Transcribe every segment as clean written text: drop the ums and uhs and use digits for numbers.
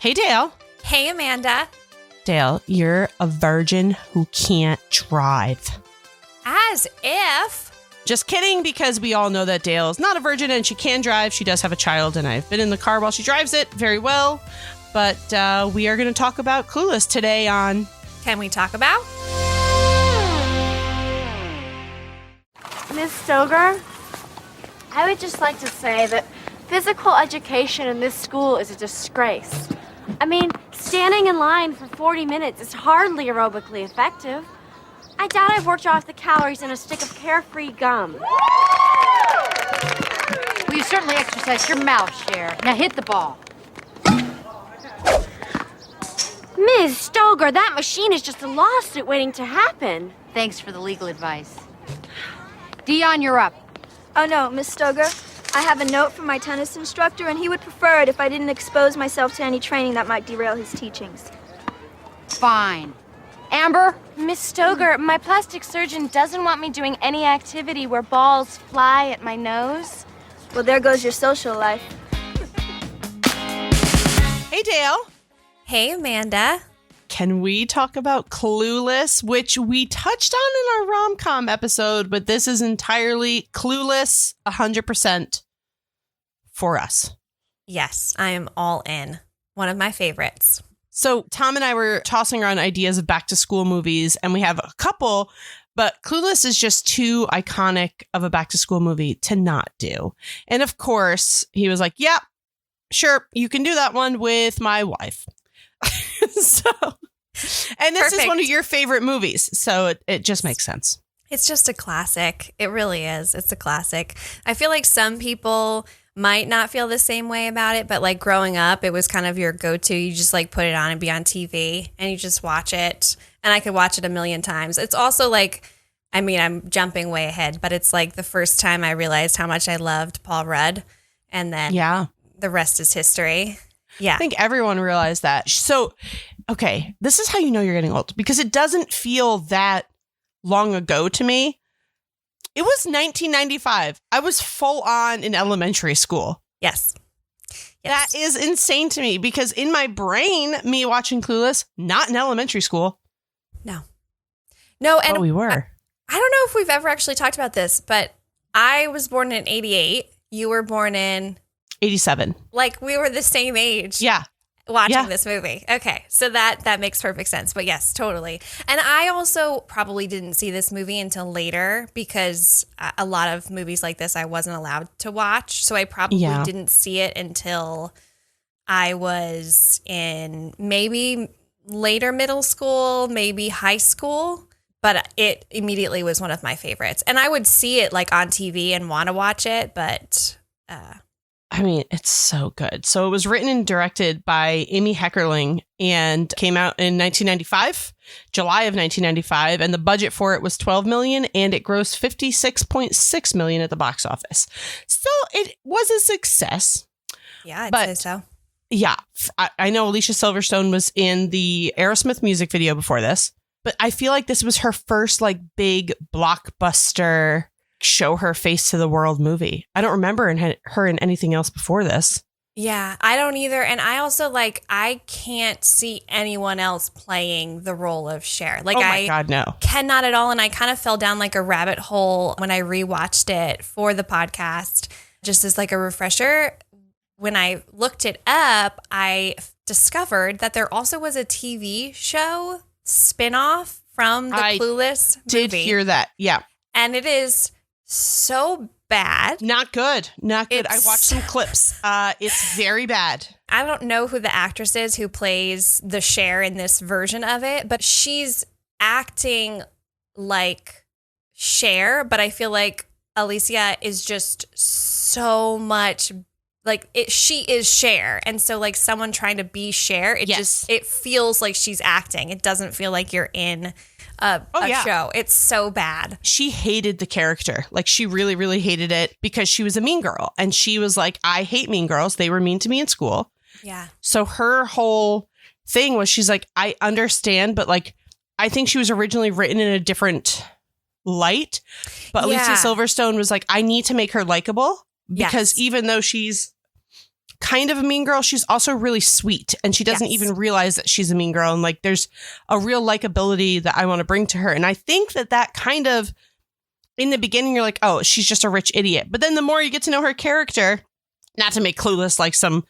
Hey, Dale. Hey, Amanda. Dale, you're a virgin who can't drive. As if. Just kidding, because we all know that Dale is not a virgin and she can drive. She does have a child, and I've been in the car while she drives it very well. But we are going to talk about Clueless today on... Can we talk about? Miss Stoger, I would just like to say that physical education in this school is a disgrace. I mean, standing in line for 40 minutes is hardly aerobically effective. I doubt I've worked off the calories in a stick of carefree gum. Well, you certainly exercised your mouth, Cher. Now hit the ball. Ms. Stoger, that machine is just a lawsuit waiting to happen. Thanks for the legal advice. Dionne, you're up. Oh no, Miss Stoger. I have a note from my tennis instructor, and he would prefer it if I didn't expose myself to any training that might derail his teachings. Fine. Amber? Miss Stoger, my plastic surgeon doesn't want me doing any activity where balls fly at my nose. Well, there goes your social life. Hey, Dale. Hey, Amanda. Can we talk about Clueless, which we touched on in our rom-com episode, but this is entirely Clueless 100% for us. Yes, I am all in. One of my favorites. So Tom and I were tossing around ideas of back-to-school movies, and we have a couple, but Clueless is just too iconic of a back-to-school movie to not do. And of course, he was like, yeah, sure, you can do that one with my wife. And this is one of your favorite movies, so it just makes sense. It's just a classic. It really is. It's a classic. I feel like some people might not feel the same way about it, but like growing up, it was kind of your go-to. You just like put it on and be on TV and you just watch it. And I could watch it a million times. It's also like, I mean, I'm jumping way ahead, but it's like the first time I realized how much I loved Paul Rudd. And then the rest is history. Yeah. I think everyone realized that. So, okay, this is how you know you're getting old, because it doesn't feel that long ago to me. It was 1995. I was full on in elementary school. Yes. That is insane to me, because in my brain, me watching Clueless, not in elementary school. No, and but we were. I don't know if we've ever actually talked about this, but I was born in 88. You were born in 87. Like we were the same age. Yeah. Watching this movie. Okay. So that makes perfect sense. But yes, totally. And I also probably didn't see this movie until later, because a lot of movies like this I wasn't allowed to watch. So I probably didn't see it until I was in maybe later middle school, maybe high school. But it immediately was one of my favorites. And I would see it like on TV and want to watch it, but I mean, it's so good. So it was written and directed by Amy Heckerling and came out in 1995, July of 1995. And the budget for it was $12 million, and it grossed $56.6 million at the box office. So it was a success. Yeah, I'd say so. Yeah, I know Alicia Silverstone was in the Aerosmith music video before this, but I feel like this was her first like big blockbuster show her face to the world movie. I don't remember her in anything else before this. Yeah, I don't either. And I also I can't see anyone else playing the role of Cher. Like, oh my God, no. Cannot at all. And I kind of fell down like a rabbit hole when I rewatched it for the podcast, just as like a refresher. When I looked it up, I discovered that there also was a TV show spinoff from the Clueless movie. I did hear that. Yeah. And it is so bad. Not good. Not good. I watched some clips. It's very bad. I don't know who the actress is who plays the Cher in this version of it, but she's acting like Cher, but I feel like Alicia is just so much like it. She is Cher, and so like someone trying to be Cher, it feels like she's acting. It doesn't feel like you're in a show. It's so bad. She hated the character. Like, she really, really hated it because she was a mean girl. And she was like, I hate mean girls. They were mean to me in school. Yeah. So her whole thing was, she's like, I understand, but like, I think she was originally written in a different light. But Alicia Silverstone was like, I need to make her likable, because even though she's kind of a mean girl, she's also really sweet. And she doesn't even realize that she's a mean girl. And like, there's a real likability that I want to bring to her. And I think that kind of, in the beginning, you're like, oh, she's just a rich idiot. But then the more you get to know her character, not to make Clueless like some,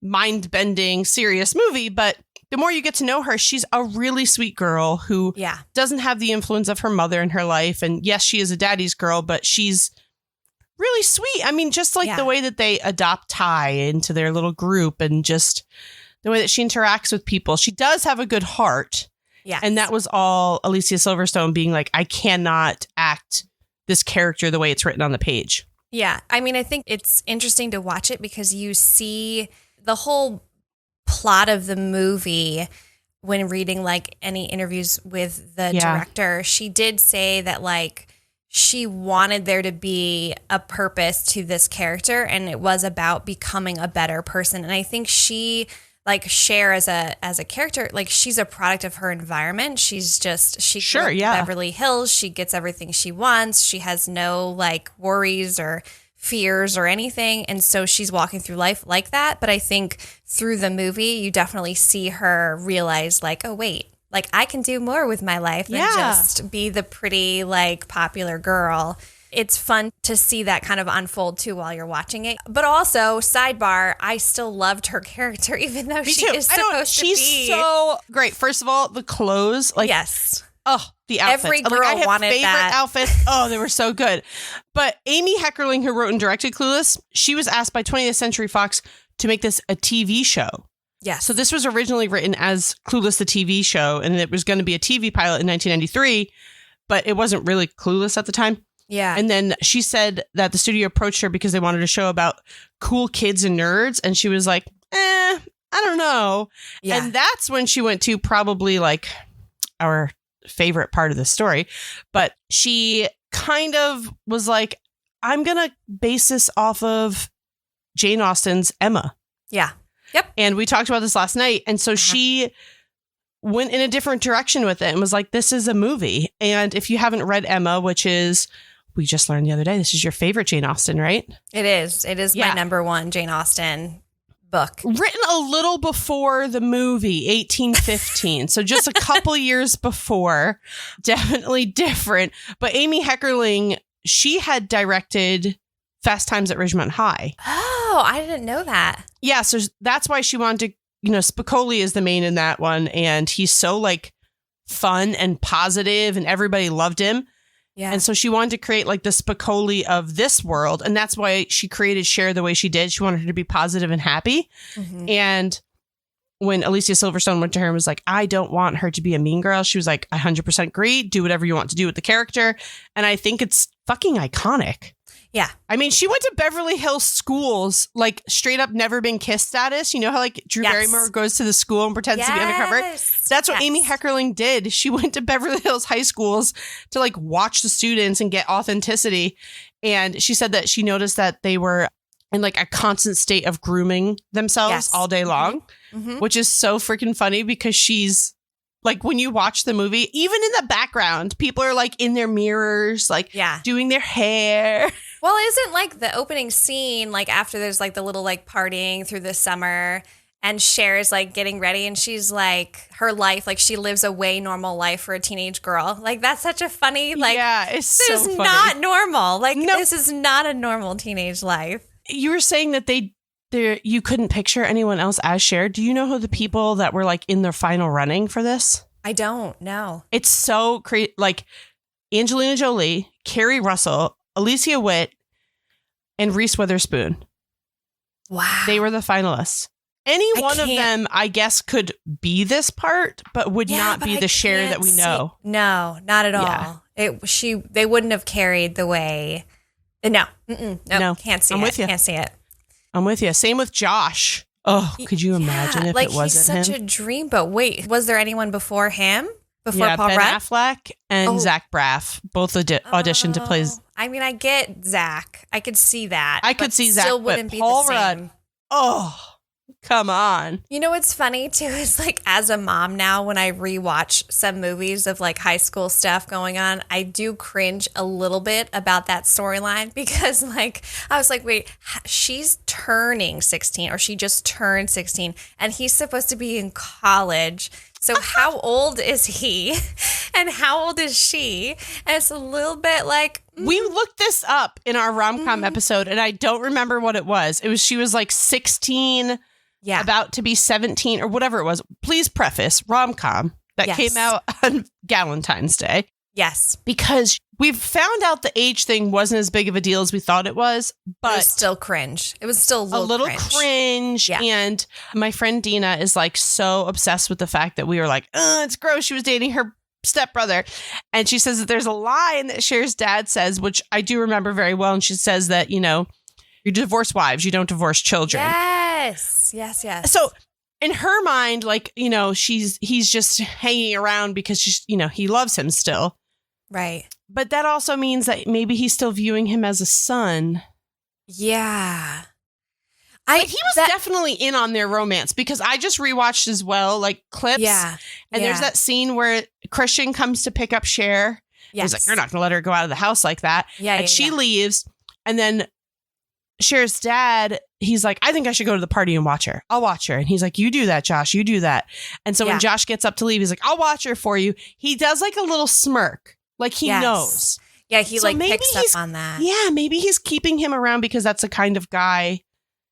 mind-bending, serious movie, but the more you get to know her, she's a really sweet girl who doesn't have the influence of her mother in her life. And yes, she is a daddy's girl, but she's really sweet. I mean, just like the way that they adopt Ty into their little group and just the way that she interacts with people. She does have a good heart. Yeah. And that was all Alicia Silverstone being like, I cannot act this character the way it's written on the page. Yeah. I mean, I think it's interesting to watch it because you see the whole plot of the movie when reading like any interviews with the director. She did say that like she wanted there to be a purpose to this character and it was about becoming a better person. And I think she, like Cher as a character, like she's a product of her environment. She's just, she grew up in Beverly Hills. She gets everything she wants. She has no like worries or fears or anything. And so she's walking through life like that. But I think through the movie, you definitely see her realize like, oh, wait, like I can do more with my life than just be the pretty, like popular girl. It's fun to see that kind of unfold too while you're watching it. But also, sidebar, I still loved her character, even though she is supposed to be. She's so great. First of all, the clothes, like oh, the outfits. Every girl I have wanted favorite that. outfits. Oh, they were so good. But Amy Heckerling, who wrote and directed Clueless, she was asked by 20th Century Fox to make this a TV show. Yes. So this was originally written as Clueless, the TV show, and it was going to be a TV pilot in 1993, but it wasn't really Clueless at the time. Yeah. And then she said that the studio approached her because they wanted a show about cool kids and nerds. And she was like, I don't know. Yeah. And that's when she went to probably like our favorite part of the story. But she kind of was like, I'm going to base this off of Jane Austen's Emma. Yeah. Yep. And we talked about this last night. And so she went in a different direction with it and was like, this is a movie. And if you haven't read Emma, which is, we just learned the other day, this is your favorite Jane Austen, right? It is. It is my number one Jane Austen book. Written a little before the movie, 1815. So just a couple years before. Definitely different. But Amy Heckerling, she had directed Fast Times at Ridgemont High. Oh, I didn't know that. Yeah, so that's why she wanted to, Spicoli is the main in that one. And he's so like fun and positive and everybody loved him. Yeah. And so she wanted to create like the Spicoli of this world. And that's why she created Cher the way she did. She wanted her to be positive and happy. Mm-hmm. And when Alicia Silverstone went to her and was like, I don't want her to be a mean girl, she was like, 100% agree. Do whatever you want to do with the character. And I think it's fucking iconic. Yeah. I mean, she went to Beverly Hills schools, like straight up never been kissed status. You know how like Drew Barrymore goes to the school and pretends to be undercover? That's what Amy Heckerling did. She went to Beverly Hills high schools to like watch the students and get authenticity. And she said that she noticed that they were in like a constant state of grooming themselves all day long, which is so freaking funny because she's like, when you watch the movie, even in the background, people are like in their mirrors, like doing their hair. Well, isn't like the opening scene, like after there's like the little like partying through the summer and Cher's like getting ready and she's like her life, like she lives a way normal life for a teenage girl. Like that's such a funny, like, it's so this is funny. not normal. Like this is not a normal teenage life. You were saying that you couldn't picture anyone else as Cher. Do you know who the people that were like in their final running for this? I don't know. It's so crazy. Like Angelina Jolie, Kerry Russell, Alicia Witt, and Reese Witherspoon. Wow. They were the finalists. Any one of them, I guess, could be this part, but would not be the Cher that we know. No, not at all. They wouldn't have carried the way. No. No. Can't see it. With you. Can't see it. I'm with you. Same with Josh. Oh, could you imagine if it wasn't him? He's such a dreamboat. Wait, was there anyone before him? Before Paul Ben Rudd? Affleck and Zach Braff both auditioned to play. I mean, I get Zach. I could see that. I could see Zach, still wouldn't but be Paul the same. Rudd. Oh, Come on. You know what's funny too is like as a mom now, when I rewatch some movies of like high school stuff going on, I do cringe a little bit about that storyline because like I was like, wait, she's turning 16 or she just turned 16 and he's supposed to be in college. So how old is he and how old is she? And it's a little bit like... We looked this up in our rom-com episode and I don't remember what it was. She was like 16, about to be 17 or whatever it was. Please preface rom-com that came out on Valentine's Day. Yes. Because we've found out the age thing wasn't as big of a deal as we thought it was, but it was still cringe. It was still a little cringe. Yeah. And my friend Dina is like so obsessed with the fact that we were like, it's gross. She was dating her stepbrother. And she says that there's a line that Cher's dad says, which I do remember very well. And she says that, you know, you divorce wives, you don't divorce children. Yes. So in her mind, like, you know, he's just hanging around because she's, you know, he loves him still. Right. But that also means that maybe he's still viewing him as a son. Yeah. But he was definitely in on their romance because I just rewatched as well, like clips. Yeah. And there's that scene where Christian comes to pick up Cher. Yes. He's like, you're not going to let her go out of the house like that. Yeah. And she leaves. And then Cher's dad, he's like, I think I should go to the party and watch her. I'll watch her. And he's like, you do that, Josh. You do that. And so when Josh gets up to leave, he's like, I'll watch her for you. He does like a little smirk. Like he knows. Yeah, he like picks up on that. Yeah, maybe he's keeping him around because that's the kind of guy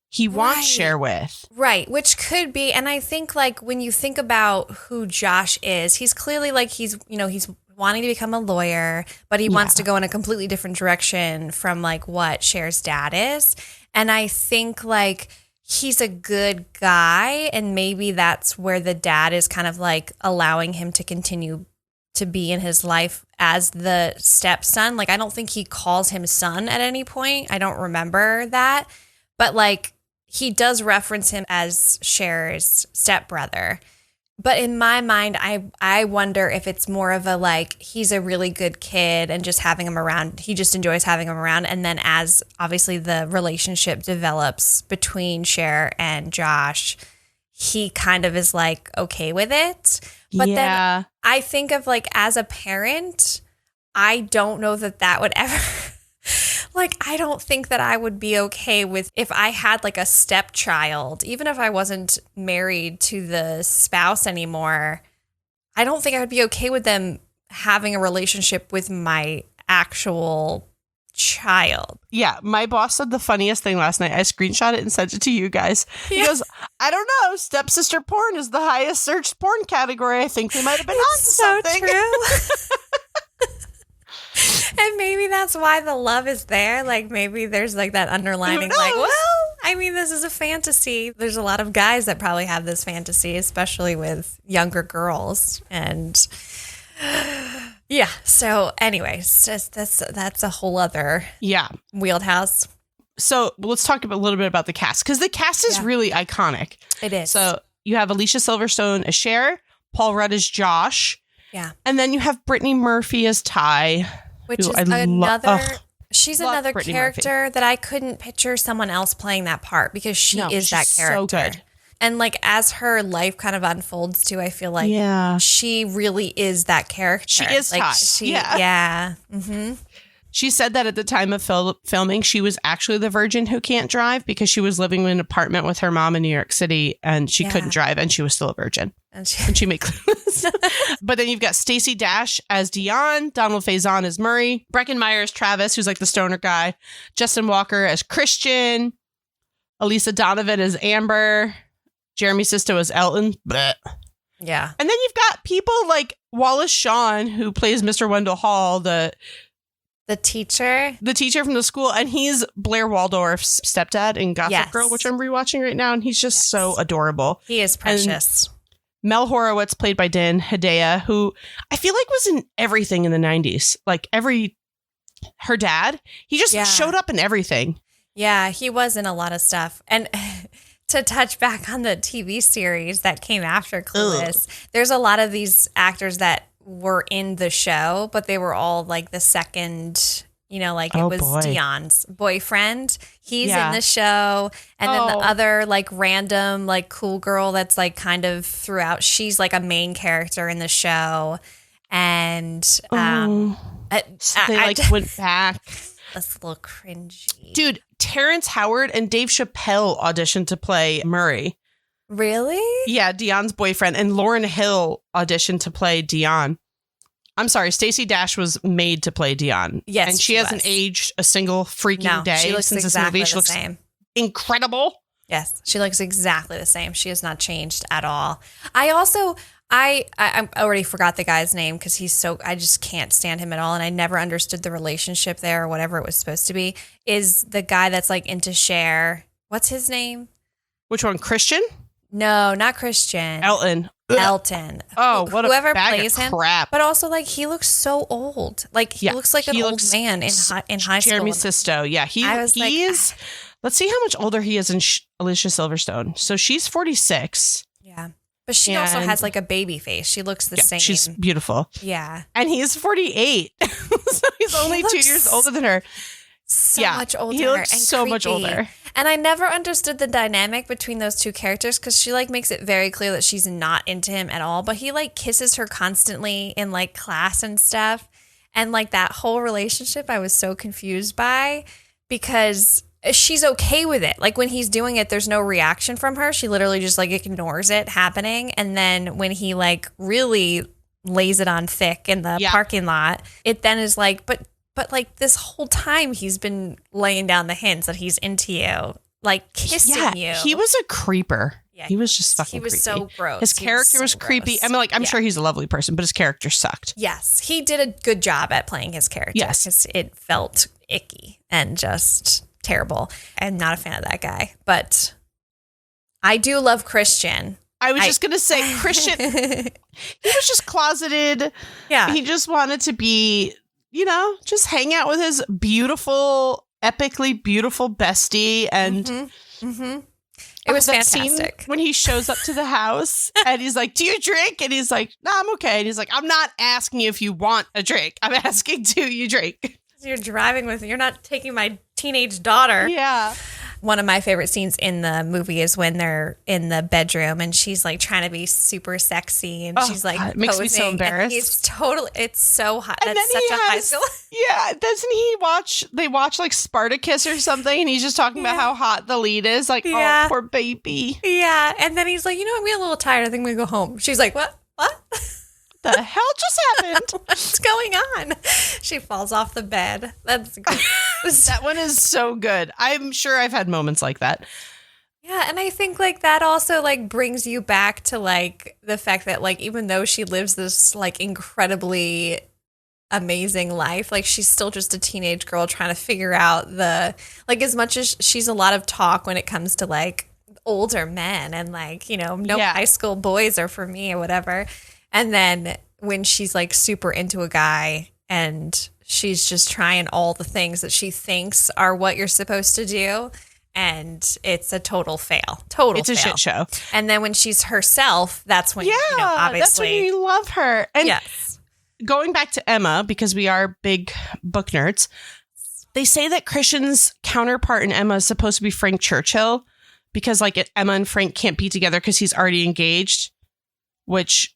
he wants Cher with. Right, which could be. And I think like when you think about who Josh is, he's clearly like he's wanting to become a lawyer, but he wants to go in a completely different direction from like what Cher's dad is. And I think like he's a good guy and maybe that's where the dad is kind of like allowing him to continue to be in his life as the stepson. Like, I don't think he calls him son at any point. I don't remember that. But, like, he does reference him as Cher's stepbrother. But in my mind, I wonder if it's more of a, like, he's a really good kid and just having him around. He just enjoys having him around. And then as, obviously, the relationship develops between Cher and Josh, he kind of is, like, okay with it. But then I think of like as a parent, I don't know that would ever like I don't think that I would be okay with if I had like a stepchild, even if I wasn't married to the spouse anymore. I don't think I would be okay with them having a relationship with my actual child. Yeah, my boss said the funniest thing last night. I screenshot it and sent it to you guys. He goes, I don't know, stepsister porn is the highest searched porn category. I think they might have been on to something. True. And maybe that's why the love is there. Like maybe there's like that underlining like, well, I mean, this is a fantasy. There's a lot of guys that probably have this fantasy, especially with younger girls. And yeah. So anyways, that's a whole other wheelhouse. So let's talk a little bit about the cast because the cast is really iconic. It is. So you have Alicia Silverstone as Cher, Paul Rudd as Josh. Yeah. And then you have Brittany Murphy as Ty. Which is she's another character that I couldn't picture someone else playing that part because she is that character. So good. And like as her life kind of unfolds too, I feel like she really is that character. She is like Ty. Yeah. Mm-hmm. She said that at the time of filming, she was actually the virgin who can't drive because she was living in an apartment with her mom in New York City and she couldn't drive and she was still a virgin. And she made Clueless. But then you've got Stacey Dash as Dionne, Donald Faison as Murray, Breckin Meyer as Travis, who's like the stoner guy, Justin Walker as Christian, Elisa Donovan as Amber, Jeremy Sisto as Elton. Blech. Yeah. And then you've got people like Wallace Shawn, who plays Mr. Wendell Hall, the teacher from the school, and he's Blair Waldorf's stepdad in Gossip Girl, which I'm rewatching right now, and he's just so adorable. He is precious. And Mel Horowitz, played by Dan Hedaya, who I feel like was in everything in the 90s. Like her dad, he just showed up in everything. Yeah, he was in a lot of stuff. And to touch back on the TV series that came after Clueless, there's a lot of these actors that were in the show, but they were all like the second, You know, like Oh, it was boy. Dionne's boyfriend. He's Yeah. in the show. And then the Oh. other like random like cool girl that's like kind of throughout. She's like a main character in the show. And So they like went back. that's a little cringy. Dude, Terrence Howard and Dave Chappelle auditioned to play Murray. Really? Yeah, Dionne's boyfriend. And Lauryn Hill auditioned to play Dionne. I'm sorry, Stacey Dash was made to play Dionne. Yes, and she hasn't aged a single freaking No, day she looks since exactly this movie. She the looks same. incredible. Yes, she looks exactly the same. She has not changed at all. I already forgot the guy's name because I just can't stand him at all. And I never understood the relationship there or whatever it was supposed to be. Is the guy that's like into Cher. What's his name? Which one? Christian? No, not Christian. Elton. Elton. Oh, what Whoever a bag plays of him. crap. But also, like, he looks so old. Like, he looks like an old man in high school. Jeremy Sisto. Yeah, he is. Let's see how much older he is in Alicia Silverstone. So she's 46. Yeah. But she also has like a baby face. She looks the same. She's beautiful. Yeah. And he's 48. So he's only 2 years older than her. So much older. He looks and so much creepy. older. And I never understood the dynamic between those two characters because she like makes it very clear that she's not into him at all. But he like kisses her constantly in like class and stuff. And like that whole relationship I was so confused by because she's okay with it. Like when he's doing it, there's no reaction from her. She literally just like ignores it happening. And then when he like really lays it on thick in the parking lot, it then is like, but like this whole time he's been laying down the hints that he's into you, like kissing you. He was a creeper. Yeah, he was just fucking He was creepy. so gross. His character was creepy. I mean, like, I'm sure he's a lovely person, but his character sucked. Yes, he did a good job at playing his character. Yes. Because it felt icky and just terrible. I'm not a fan of that guy, but I do love Christian. I was just going to say, Christian, he was just closeted. Yeah. He just wanted to be, you know, just hang out with his beautiful, epically beautiful bestie. And it was that fantastic. Scene when he shows up to the house and he's like, do you drink? And he's like, no, I'm okay. And he's like, I'm not asking you if you want a drink. I'm asking, do you drink? You're driving with me. You're not taking my teenage daughter. Yeah. One of my favorite scenes in the movie is when they're in the bedroom and she's like trying to be super sexy and she's like God, it makes me so posing, embarrassed. It's so hot. And That's then such a high school. Yeah, they watch like Spartacus or something and he's just talking about how hot the lead is. Like, oh, poor baby. Yeah. And then he's like, you know what? I'm a little tired. I think we go home. She's like, what? The hell just happened? What's going on? She falls off the bed. That's good. That one is so good. I'm sure I've had moments like that. Yeah, and I think like that also like brings you back to like the fact that like even though she lives this like incredibly amazing life, like she's still just a teenage girl trying to figure out the like as much as she's a lot of talk when it comes to like older men and like, you know, no high school boys are for me or whatever. And then when she's like super into a guy and she's just trying all the things that she thinks are what you're supposed to do. And it's a total fail. It's a shit show. And then when she's herself, that's when, obviously. That's when you love her. And yes. Going back to Emma, because we are big book nerds, they say that Christian's counterpart in Emma is supposed to be Frank Churchill because like Emma and Frank can't be together because he's already engaged, which...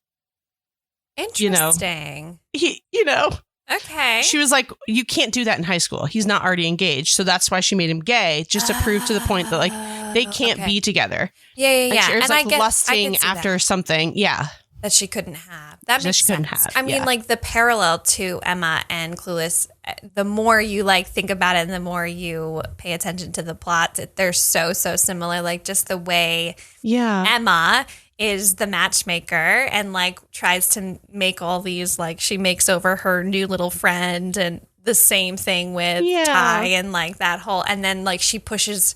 Interesting. Okay. She was like, you can't do that in high school. He's not already engaged. So that's why she made him gay, just to prove to the point that like they can't be together. Yeah. And Cher's like I lusting can see after that. something. Yeah. That she couldn't have. That makes she couldn't sense. have, I mean, yeah. like the parallel to Emma and Clueless, the more you like think about it and the more you pay attention to the plot, they're so similar. Like just the way Emma is the matchmaker and like tries to make all these, like she makes over her new little friend and the same thing with Ty and like that whole, and then like she pushes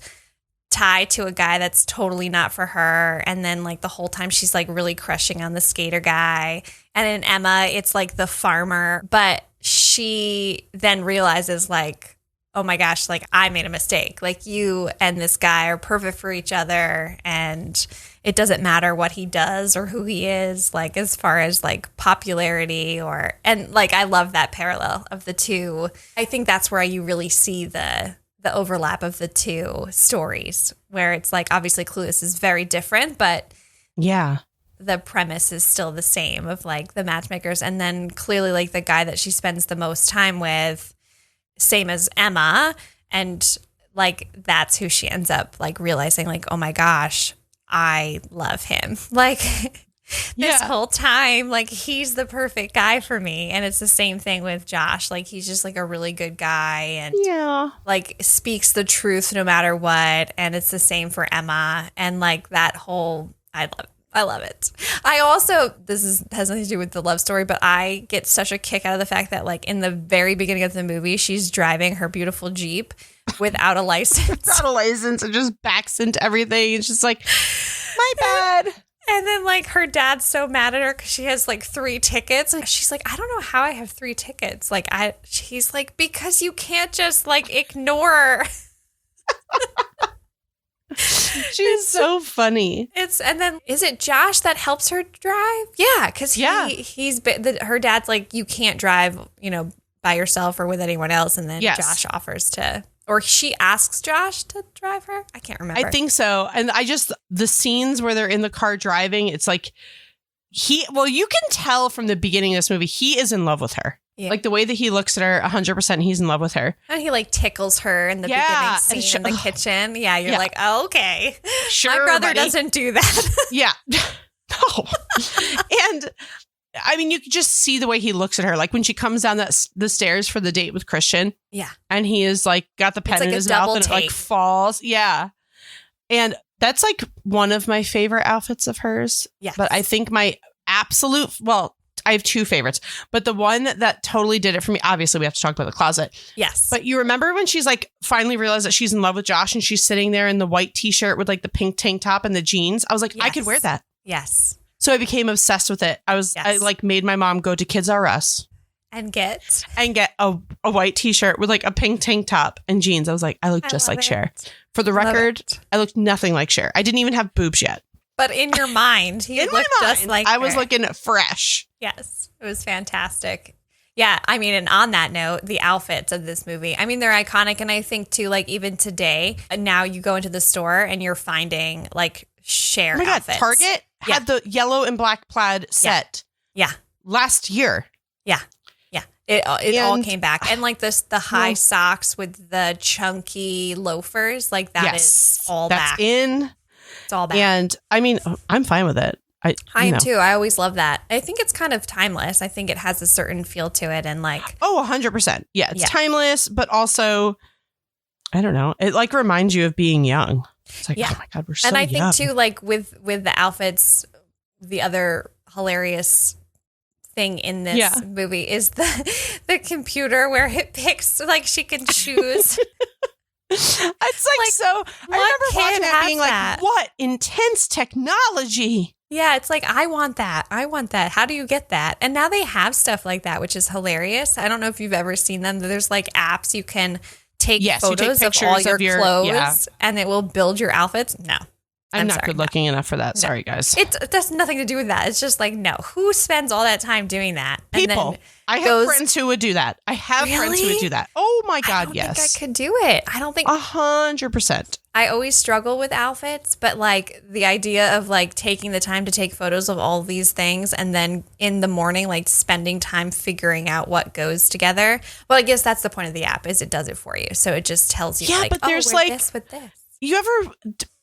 Ty to a guy that's totally not for her. And then like the whole time she's like really crushing on the skater guy. And in Emma, it's like the farmer, but she then realizes like, oh my gosh, like I made a mistake. Like you and this guy are perfect for each other. And it doesn't matter what he does or who he is, like as far as like popularity and like I love that parallel of the two. I think that's where you really see the overlap of the two stories, where it's like obviously Clueless is very different, but yeah, the premise is still the same of like the matchmakers, and then clearly like the guy that she spends the most time with, same as Emma, and like that's who she ends up like realizing like, oh my gosh, I love him. Like this whole time, like he's the perfect guy for me. And it's the same thing with Josh. Like he's just like a really good guy and like speaks the truth no matter what. And it's the same for Emma. And like that whole, I love it. I also, has nothing to do with the love story, but I get such a kick out of the fact that like in the very beginning of the movie, she's driving her beautiful Jeep without a license. Without a license and just backs into everything. It's just like, my bad. And then like her dad's so mad at her because she has like 3 tickets. And she's like, I don't know how I have 3 tickets. Like she's like, because you can't just like ignore. She's so funny. And then is it Josh that helps her drive? Yeah, because her dad's like, you can't drive, by yourself or with anyone else. And then Josh offers to, or she asks Josh to drive her. I can't remember. I think so. And the scenes where they're in the car driving, it's like you can tell from the beginning of this movie, he is in love with her. Yeah. Like the way that he looks at her, 100% he's in love with her. And he like tickles her in the beginning scene in the kitchen. Yeah, you're like, oh, okay. Sure, my brother buddy. doesn't do that. Yeah. No. And I mean, you could just see the way he looks at her. Like when she comes down the stairs for the date with Christian. Yeah. And he is like got the pen in his mouth and it like falls. Yeah. And that's like one of my favorite outfits of hers. Yeah. But I think my I have 2 favorites, but the one that totally did it for me, obviously we have to talk about the closet. Yes. But you remember when she's like finally realized that she's in love with Josh and she's sitting there in the white t-shirt with like the pink tank top and the jeans? I was like, I could wear that. Yes. So I became obsessed with it. I like made my mom go to Kids R Us and get a white t-shirt with like a pink tank top and jeans. I was like, I look just like Cher. For the record, I looked nothing like Cher. I didn't even have boobs yet. But in your mind, he looked just like I was looking fresh. Yes, it was fantastic. Yeah, I mean, and on that note, the outfits of this movie, I mean, they're iconic. And I think too, like even today, now you go into the store and you're finding like Cher outfits. Target had the yellow and black plaid set. Yeah. Last year. Yeah. Yeah. It all came back. And like the high socks with the chunky loafers, like that is all back. That's in. It's all back. And I mean, I'm fine with it. I am too. I always love that. I think it's kind of timeless. I think it has a certain feel to it and like. Oh, 100%. Yeah. It's timeless, but also, I don't know. It like reminds you of being young. It's like, oh my God, we're so young. And I think too, like with the outfits, the other hilarious thing in this movie is the computer where it picks, like she can choose. It's like so. I remember watching it being like, what intense technology. Yeah, it's like, I want that. I want that. How do you get that? And now they have stuff like that, which is hilarious. I don't know if you've ever seen them. There's like apps you can take photos of all your clothes and it will build your outfits. No. I'm not good looking enough for that. Sorry, guys. It has nothing to do with that. It's just like, no. Who spends all that time doing that? People. I have friends who would do that. I have friends who would do that. Oh my God, yes. I don't think I could do it. I don't think 100%. I always struggle with outfits, but like the idea of like taking the time to take photos of all these things and then in the morning, like spending time figuring out what goes together. Well, I guess that's the point of the app is it does it for you. So it just tells you like, but there's like this with this. You ever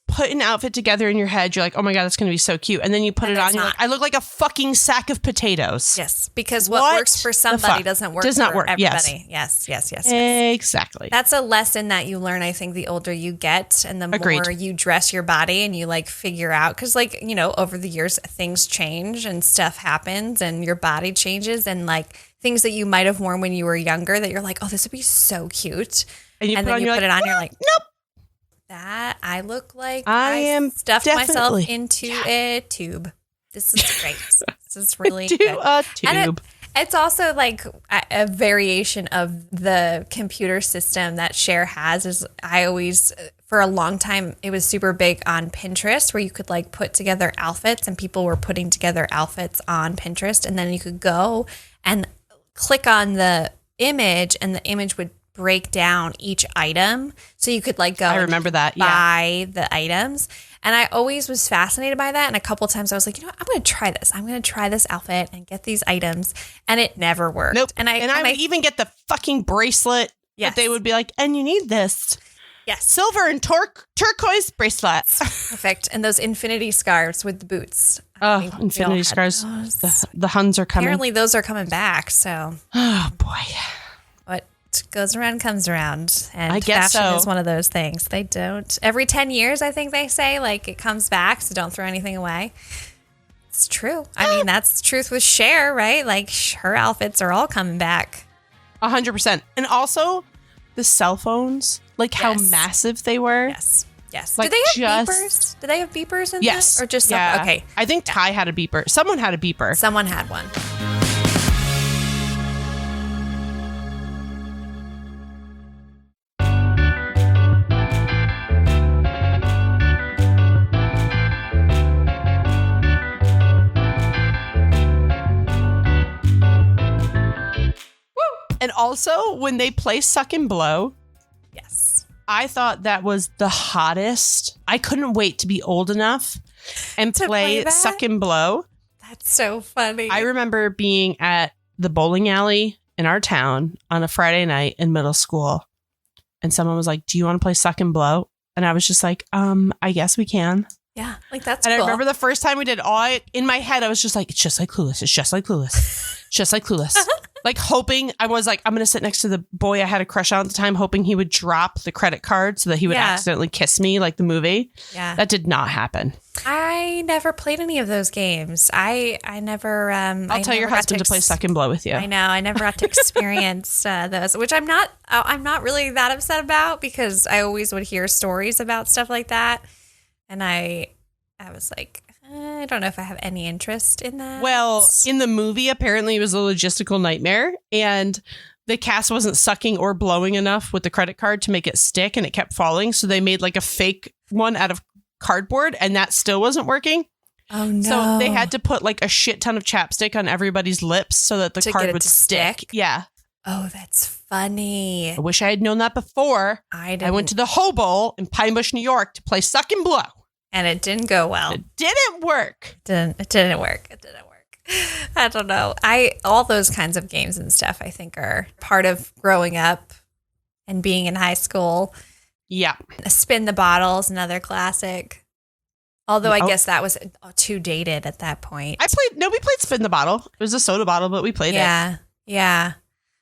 put an outfit together in your head, you're like, oh my God, that's going to be so cute. And then you put it on, you're like, I look like a fucking sack of potatoes. Yes, because what works for somebody does not work for everybody. Yes. Exactly. That's a lesson that you learn, I think, the older you get and the more you dress your body and you like figure out, because like, over the years, things change and stuff happens and your body changes and like things that you might have worn when you were younger that you're like, oh, this would be so cute. And then you put it on, you're like, nope. That I look like I stuffed myself into a tube. This is great. This is really good. A tube. And it's also like a variation of the computer system that Cher has. Is I always for a long time, it was super big on Pinterest where you could like put together outfits and people were putting together outfits on Pinterest. And then you could go and click on the image and the image would break down each item. So you could like go I remember that. buy the items. And I always was fascinated by that. And a couple of times I was like, you know what? I'm going to try this. I'm going to try this outfit and get these items. And it never worked. Nope. And I would even get the fucking bracelet. Yes. That they would be like, and you need this. Yes. Silver and turquoise bracelets. Perfect. And those infinity scarves with the boots. Oh, We infinity all had scars. those. The Huns are coming. Apparently those are coming back. So Oh, boy. what goes around comes around. And I guess fashion so. is one of those things. They don't. Every 10 years, I think they say, like, it comes back. So don't throw anything away. It's true. I mean, that's the truth with Cher, right? Like, her outfits are all coming back. 100%. And also the cell phones, like how Yes. massive they were. Yes. Yes. Like, Do they have just- beepers? Do they have beepers in Yes. this? Or just yeah. okay. I think Ty had a beeper. Someone had a beeper. Someone had one. And also when they play Suck and Blow, Yes. I thought that was the hottest. I couldn't wait to be old enough and To play play that? Suck and Blow. That's so funny. I remember being at the bowling alley in our town on a Friday night in middle school. And someone was like, do you want to play Suck and Blow? And I was just like, I guess we can. Yeah. Like, that's And cool. I remember the first time we did in my head, I was just like, it's just like Clueless. It's just like Clueless. It's just like Clueless. Like hoping, I was like, I'm going to sit next to the boy I had a crush on at the time, hoping he would drop the credit card so that he would Yeah. accidentally kiss me like the movie. Yeah. That did not happen. I never played any of those games. I never. I'll tell your husband to play Suck and Blow with you. I know. I never got to experience those, which I'm not really that upset about because I always would hear stories about stuff like that, and I was like, I don't know if I have any interest in that. Well, in the movie, apparently it was a logistical nightmare and the cast wasn't sucking or blowing enough with the credit card to make it stick and it kept falling. So they made like a fake one out of cardboard and that still wasn't working. oh no! So they had to put like a shit ton of chapstick on everybody's lips so that the To card get it would to stick. stick? Yeah. Oh, that's funny. I wish I had known that before. I went to the Ho Bowl in Pine Bush, New York to play Suck and Blow. and it didn't go well. It didn't work. It didn't work. I don't know. All those kinds of games and stuff I think are part of growing up and being in high school. Yeah. Spin the Bottle's another classic. Although I Oh. guess that was too dated at that point. We played Spin the Bottle. It was a soda bottle, but we played it. Yeah.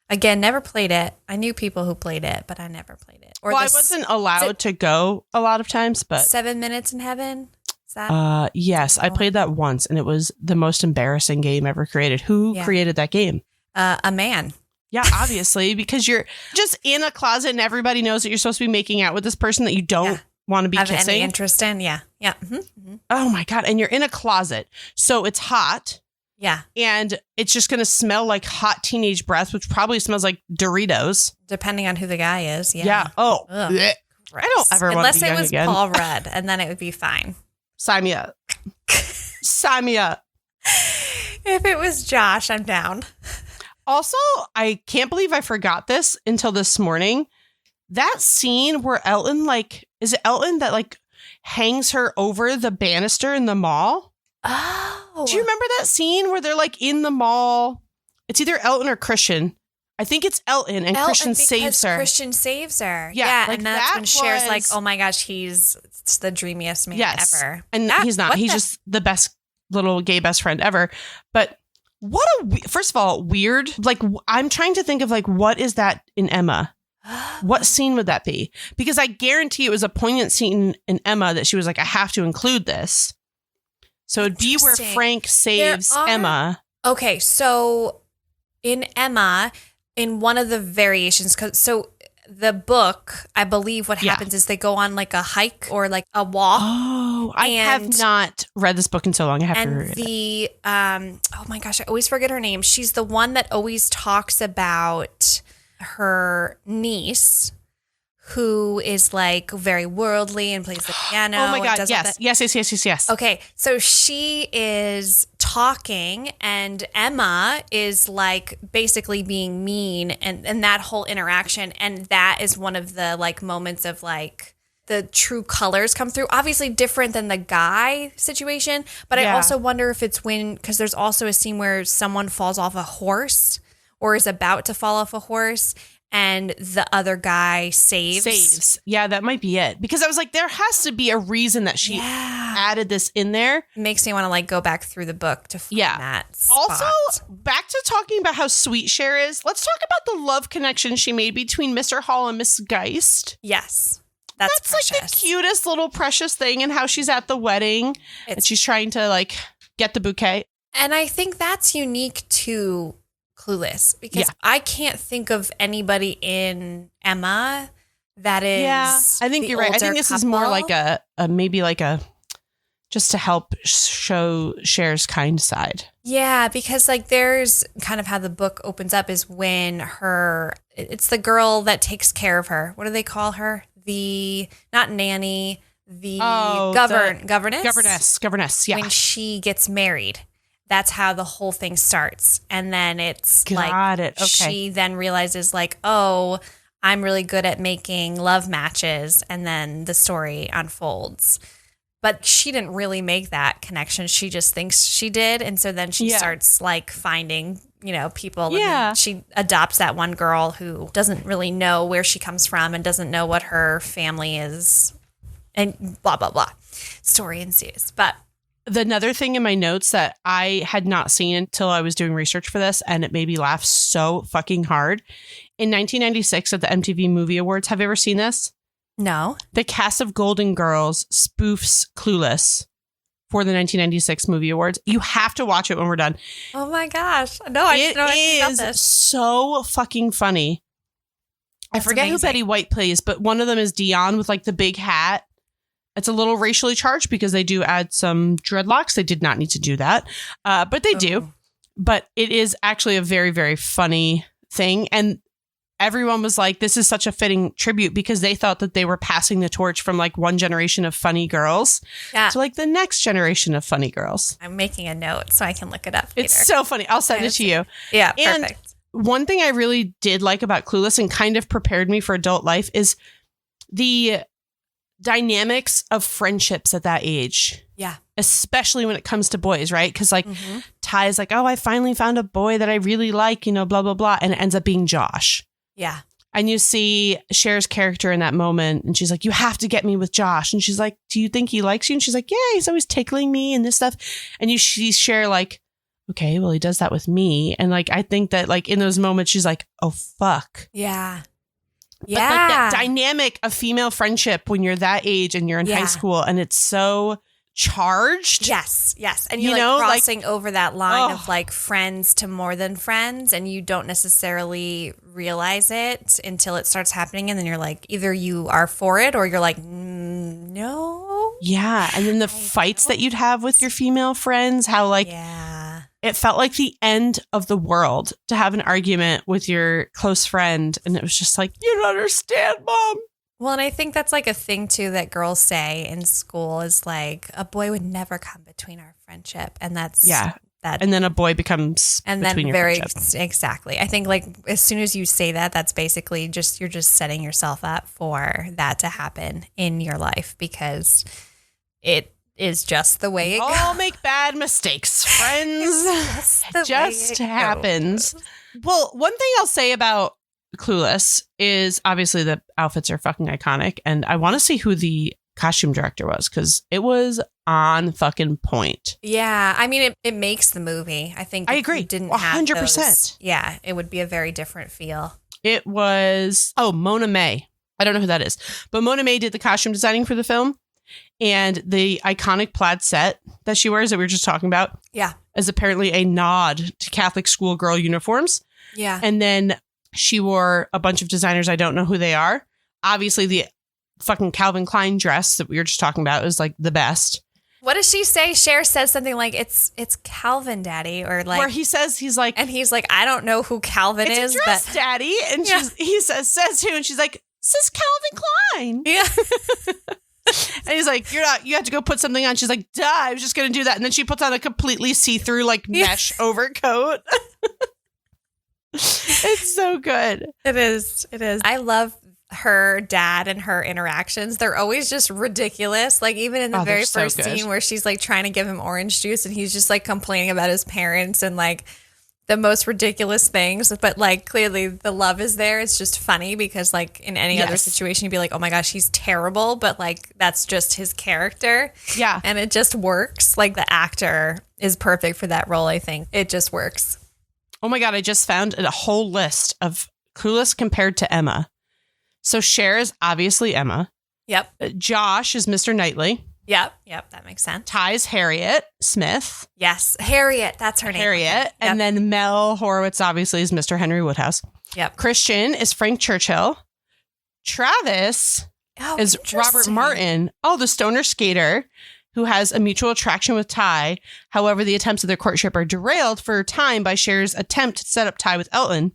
Again, never played it. I knew people who played it, but I never played it. Or Well, I wasn't allowed to go a lot of times, but 7 Minutes in Heaven. Is that? yes, I played that once and it was the most embarrassing game ever created. Who Yeah. created that game? A man. Yeah, obviously, because you're just in a closet and everybody knows that you're supposed to be making out with this person that you don't want to be Have any kissing. interest in? Yeah. Yeah. Oh my God. And you're in a closet. So it's hot Yeah. and it's just going to smell like hot teenage breath, which probably smells like Doritos. Depending on who the guy is. Yeah. Oh, Ugh. bleh. I don't ever want to Unless be it young was again. Paul Rudd, and then it would be fine. Sign me up. Sign me up. If it was Josh, I'm down. Also, I can't believe I forgot this until this morning. That scene where Elton, is it Elton that hangs her over the banister in the mall? Oh. Do you remember that scene where they're in the mall? It's either Elton or Christian. I think it's Elton and Christian saves her. Christian saves her. Yeah, and that's that when Cher's like, was- oh my gosh, he's the dreamiest man ever. And That- he's not. what He's the- just the best little gay best friend ever. But what first of all, weird. I'm trying to think of what is that in Emma? What scene would that be? Because I guarantee it was a poignant scene in Emma that she was like, I have to include this. So it'd be where Interesting. Frank saves There are- Emma. Okay, so in Emma, in one of the variations, so the book, I believe what Yeah. happens is they go on a hike or a walk. Oh, I have And- not read this book in so long. I have to And read it. the oh my gosh, I always forget her name. She's the one that always talks about her niece who is like very worldly and plays the piano. Oh my and God. does all that. Yes. Okay, so she is talking and Emma is like basically being mean and that whole interaction. And that is one of the like moments of like the true colors come through. Obviously different than the guy situation. But I also wonder if it's because there's also a scene where someone falls off a horse or is about to fall off a horse. And the other guy saves. Yeah, that might be it. Because I was like, there has to be a reason that she added this in there. Makes me want to like go back through the book to find that spot. Also, back to talking about how sweet Cher is. Let's talk about the love connection she made between Mr. Hall and Miss Geist. Yes. That's like the cutest little precious thing, and how she's at the wedding and she's trying to like get the bouquet. And I think that's unique to Clueless, because I can't think of anybody in Emma that is. Yeah, I think you're right. I think this is more like a maybe like a just to help show Cher's kind side. Yeah, because like there's kind of how the book opens up is when it's the girl that takes care of her. What do they call her? Not nanny, governess. Yeah, when she gets married. That's how the whole thing starts. And then it's she then realizes like, oh, I'm really good at making love matches. And then the story unfolds. But she didn't really make that connection. She just thinks she did. And so then she starts like finding, people. Yeah. And she adopts that one girl who doesn't really know where she comes from and doesn't know what her family is and blah, blah, blah. Story ensues. But another thing in my notes that I had not seen until I was doing research for this, and it made me laugh so fucking hard. In 1996 at the MTV Movie Awards, have you ever seen this? No. The cast of Golden Girls spoofs Clueless for the 1996 Movie Awards. You have to watch it when we're done. Oh my gosh. No, I didn't know anything about this. It is so fucking funny. I forget who Betty White plays, but one of them is Dionne with like the big hat. It's a little racially charged because they do add some dreadlocks. They did not need to do that, but they do. But it is actually a very, very funny thing. And everyone was like, this is such a fitting tribute because they thought that they were passing the torch from like one generation of funny girls to like the next generation of funny girls. I'm making a note so I can look it up later. It's so funny. I'll send it to you. Yeah, perfect. And one thing I really did like about Clueless and kind of prepared me for adult life is the dynamics of friendships at that age. Yeah. Especially when it comes to boys, right? Because like Ty's like, oh, I finally found a boy that I really like, blah, blah, blah. And it ends up being Josh. Yeah. And you see Cher's character in that moment and she's like, you have to get me with Josh. And she's like, do you think he likes you? And she's like, yeah, he's always tickling me and this stuff. And you see Cher like, okay, well, he does that with me. And like, I think that like in those moments, she's like, oh, fuck. Yeah. But like that dynamic of female friendship when you're that age and you're in high school and it's so charged. Yes. And you're like crossing over that line of like friends to more than friends, and you don't necessarily realize it until it starts happening. And then you're like, either you are for it or you're like, no. Yeah. And then the fights that you'd have with your female friends, how like it felt like the end of the world to have an argument with your close friend. And it was just like, you don't understand, Mom. Well, and I think that's like a thing, too, that girls say in school is like, a boy would never come between our friendship. And that's that. And then a boy becomes and between then your friendship. Exactly. I think like as soon as you say that, that's basically you're just setting yourself up for that to happen in your life, because it is just the way it goes. All make bad mistakes, friends. It just happens. Well, one thing I'll say about Clueless is obviously the outfits are fucking iconic, and I want to see who the costume director was, because it was on fucking point. Yeah, I mean it makes the movie. I think I agree. Didn't 100%. Yeah, it would be a very different feel. It was Mona May. I don't know who that is, but Mona May did the costume designing for the film, and the iconic plaid set that she wears that we were just talking about. Yeah, is apparently a nod to Catholic schoolgirl uniforms. Yeah, and then she wore a bunch of designers. I don't know who they are. Obviously, the fucking Calvin Klein dress that we were just talking about is like the best. What does she say? Cher says something like, it's Calvin, Daddy, or like where he's like, I don't know who Calvin is, dress, but Daddy, and he says who, and she's like, This is Calvin Klein. Yeah. And he's like, you have to go put something on. She's like, duh, I was just going to do that. And then she puts on a completely see-through like mesh overcoat. It's so good. It is. I love her dad and her interactions. They're always just ridiculous. Like even in the very first scene where she's like trying to give him orange juice and he's just like complaining about his parents and like the most ridiculous things. But like clearly the love is there. It's just funny because like in any other situation you'd be like, oh my gosh, he's terrible. But like that's just his character. Yeah. And it just works. Like the actor is perfect for that role, I think. It just works. Oh my God, I just found a whole list of Clueless compared to Emma. So Cher is obviously Emma. Yep. Josh is Mr. Knightley. Yep. That makes sense. Ty's Harriet Smith. Yes. Harriet. That's her name. Harriet. Yep. And then Mel Horowitz obviously is Mr. Henry Woodhouse. Yep. Christian is Frank Churchill. Travis is Robert Martin. Oh, the stoner skater who has a mutual attraction with Ty. However, the attempts of their courtship are derailed for a time by Cher's attempt to set up Ty with Elton.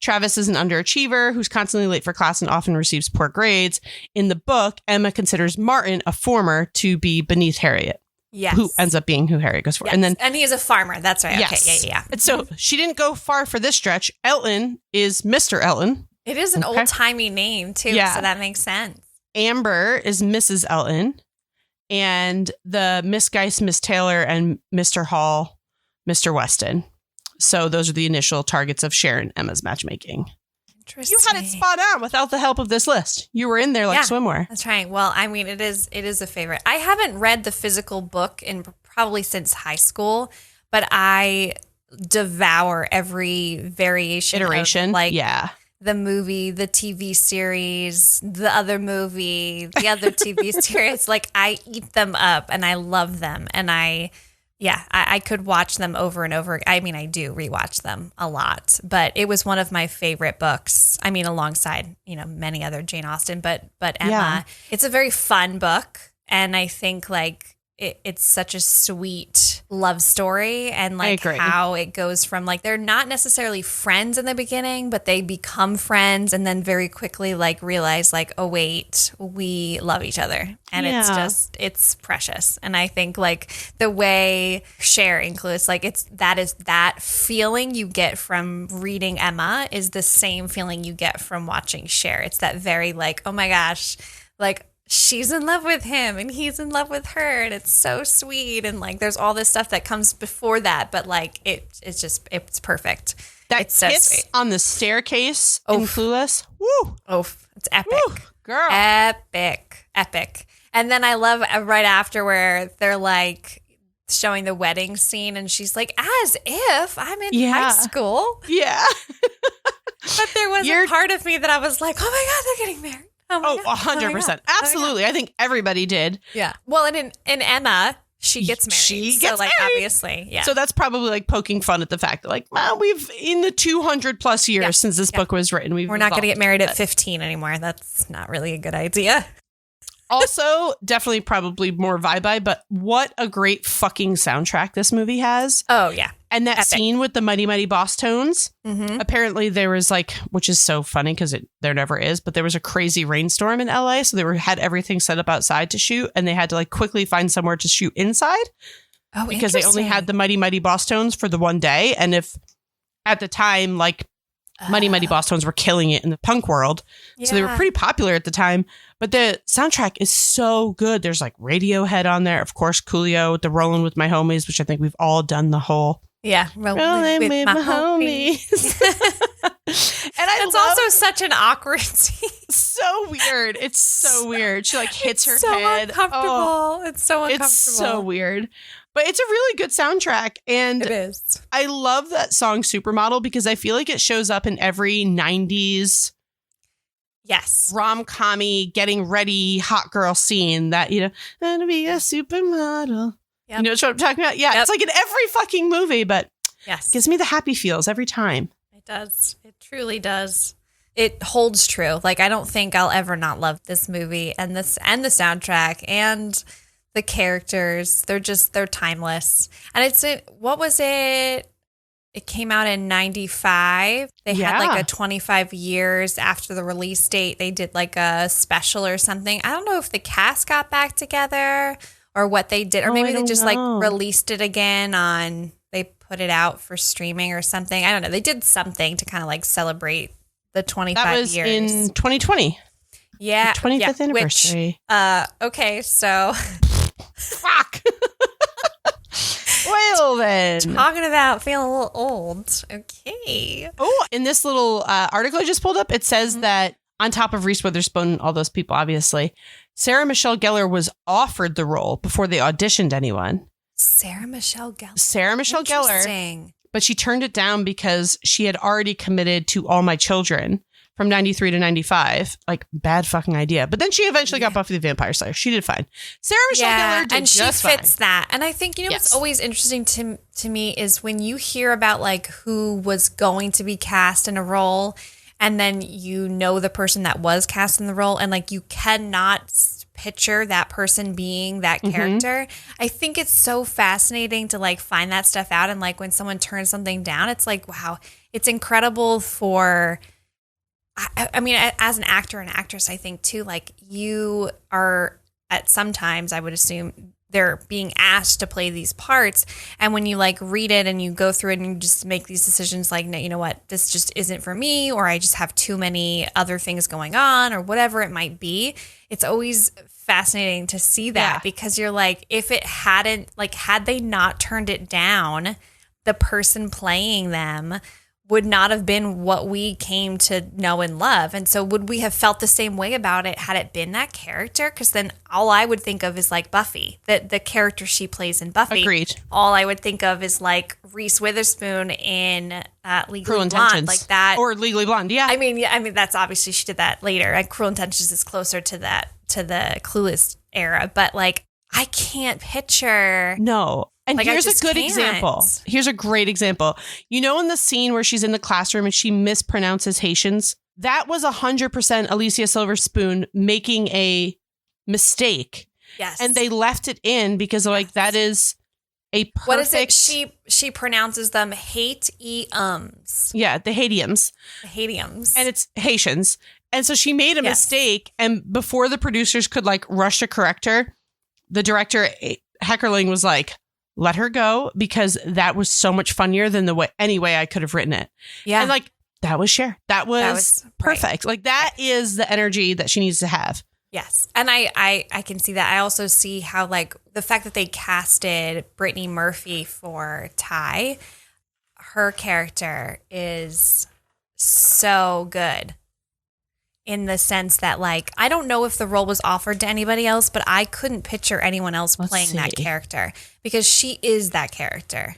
Travis is an underachiever who's constantly late for class and often receives poor grades. In the book, Emma considers Martin, a former, to be beneath Harriet. Yes. Who ends up being who Harriet goes for. Yes. And he is a farmer. That's right. Yes. Okay. Yeah. And so she didn't go far for this stretch. Elton is Mr. Elton. It is an old-timey name, too. Yeah. So that makes sense. Amber is Mrs. Elton. And the Miss Geist, Miss Taylor, and Mr. Hall, Mr. Weston. So those are the initial targets of Cher and Emma's matchmaking. Interesting. You had it spot on without the help of this list. You were in there like swimwear. That's right. Well, I mean, it is a favorite. I haven't read the physical book in probably since high school, but I devour every iteration. Of, the movie, the TV series, the other movie, the other TV series. Like I eat them up and I love them. And I could watch them over and over. I mean, I do rewatch them a lot, but it was one of my favorite books. I mean, alongside, many other Jane Austen, but Emma, it's a very fun book. And I think like it's such a sweet love story and like how it goes from like, they're not necessarily friends in the beginning, but they become friends and then very quickly like realize like, oh wait, we love each other. And it's precious. And I think like the way Cher includes like that feeling you get from reading Emma is the same feeling you get from watching Cher. It's that very like, oh my gosh, like she's in love with him and he's in love with her and it's so sweet. And like, there's all this stuff that comes before that, but like, it's perfect. That it's so kiss sweet. On the staircase in Clueless. Woo! Oh, it's epic. Woo, girl. Epic. And then I love right after where they're like showing the wedding scene and she's like, as if I'm in high school. Yeah. But there was a part of me that I was like, oh my God, they're getting married. Oh, 100%. Absolutely. I think everybody did. Yeah. Well, and in Emma, she gets married. So, like, married. Obviously, yeah. So that's probably like poking fun at the fact that, like, well, we've in the 200 plus years since this book was written, we're not going to get married at 15 anymore. That's not really a good idea. Also, definitely probably more vibe, but what a great fucking soundtrack this movie has. Oh, yeah. And that scene with the Mighty Mighty Boss Tones, apparently there was like, which is so funny because there never is, but there was a crazy rainstorm in LA. So they had everything set up outside to shoot and they had to like quickly find somewhere to shoot inside. Oh, because they only had the Mighty Mighty Boss Tones for the one day. And if at the time, like Mighty Mighty Boss Tones were killing it in the punk world. So they were pretty popular at the time. But the soundtrack is so good. There's like Radiohead on there. Of course, Coolio, the Rollin' With My Homies, which I think we've all done the whole. Yeah. Rollin' with my homies. And it's also such an awkward scene. So weird. It's so weird. She like hits her so head. Uncomfortable. Oh, it's so uncomfortable. It's so weird. But it's a really good soundtrack. And it is. I love that song Supermodel because I feel like it shows up in every 90s rom-com-y, getting ready, hot girl scene that, to be a supermodel. Yep. You know what I'm talking about? Yeah, It's like in every fucking movie, but gives me the happy feels every time. It does. It truly does. It holds true. Like, I don't think I'll ever not love this movie and the soundtrack and the characters. They're timeless. And what was it? It came out in 95. They had Yeah. like a 25 years after the release date. They did like a special or something. I don't know if the cast got back together or what they did. Or Oh, maybe I they don't just know. like released it again on, they put it out for streaming or something. I don't know. They did something to kind of like celebrate the 25 That was years. in 2020. Yeah. The 25th yeah, anniversary. Okay, so Fuck. Well, then. talking about feeling a little old. Okay. Oh, in this little article I just pulled up, it says Mm-hmm. that on top of Reese Witherspoon and all those people, obviously, Sarah Michelle Gellar was offered the role before they auditioned anyone. Sarah Michelle Gellar. Sarah Michelle Gellar, Interesting. but she turned it down because she had already committed to All My Children from 93 to 95. Like, bad fucking idea. But then she eventually got Buffy the Vampire Slayer. She did fine. Sarah Michelle Gellar did and she just fits fine. that. And I think, Yes. what's always interesting to me is when you hear about like who was going to be cast in a role and then you know the person that was cast in the role and like you cannot picture that person being that character. I think it's so fascinating to like find that stuff out. And like when someone turns something down, it's like, wow, it's incredible for... I mean, as an actor and actress, I think too, like you are at sometimes I would assume they're being asked to play these parts. And when you like read it and you go through it and you just make these decisions like, no, you know what, this just isn't for me, or I just have too many other things going on or whatever it might be. It's always fascinating to see that because you're like, if it hadn't, like, had they not turned it down, the person playing them would not have been what we came to know and love. And so would we have felt the same way about it had it been that character? Because then all I would think of is like Buffy, the character she plays in Buffy. Agreed. All I would think of is like Reese Witherspoon in Legally Cruel Blonde, Intentions. like that. Or Legally Blonde, yeah. I mean, that's obviously she did that later. And Cruel Intentions is closer to that, to the Clueless era. But like, I can't picture. No. And Like, I here's a just good can't. example. Here's a great example. You know, in the scene where she's in the classroom and she mispronounces Haitians, that was 100% Alicia Silverspoon making a mistake. Yes. And they left it in because like that is a perfect. What is it? She pronounces them hate-e-ums. Yeah, the Haitians. Hadiums. And it's Haitians. And so she made a mistake. And before the producers could like rush to correct her, the director, Heckerling, was like, let her go because that was so much funnier than any way I could have written it. Yeah. And like, that was Cher. That was perfect. Like that is the energy that she needs to have. Yes. And I can see that. I also see how like the fact that they casted Brittany Murphy for Ty, her character is so good. In the sense that, like, I don't know if the role was offered to anybody else, but I couldn't picture anyone else playing that character because she is that character.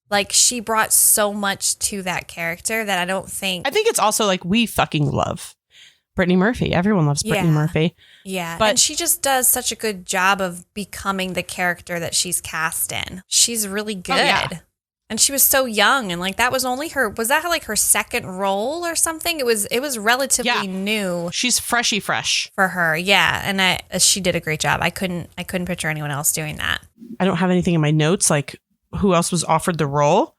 Like, she brought so much to that character that I think it's also like we fucking love Brittany Murphy. Everyone loves Brittany Murphy. Yeah. But and she just does such a good job of becoming the character that she's cast in. She's really good. Oh, yeah. And she was so young, and like that was only was that like her second role or something? It was relatively new. She's freshy fresh for her. Yeah. And she did a great job. I couldn't picture anyone else doing that. I don't have anything in my notes like who else was offered the role,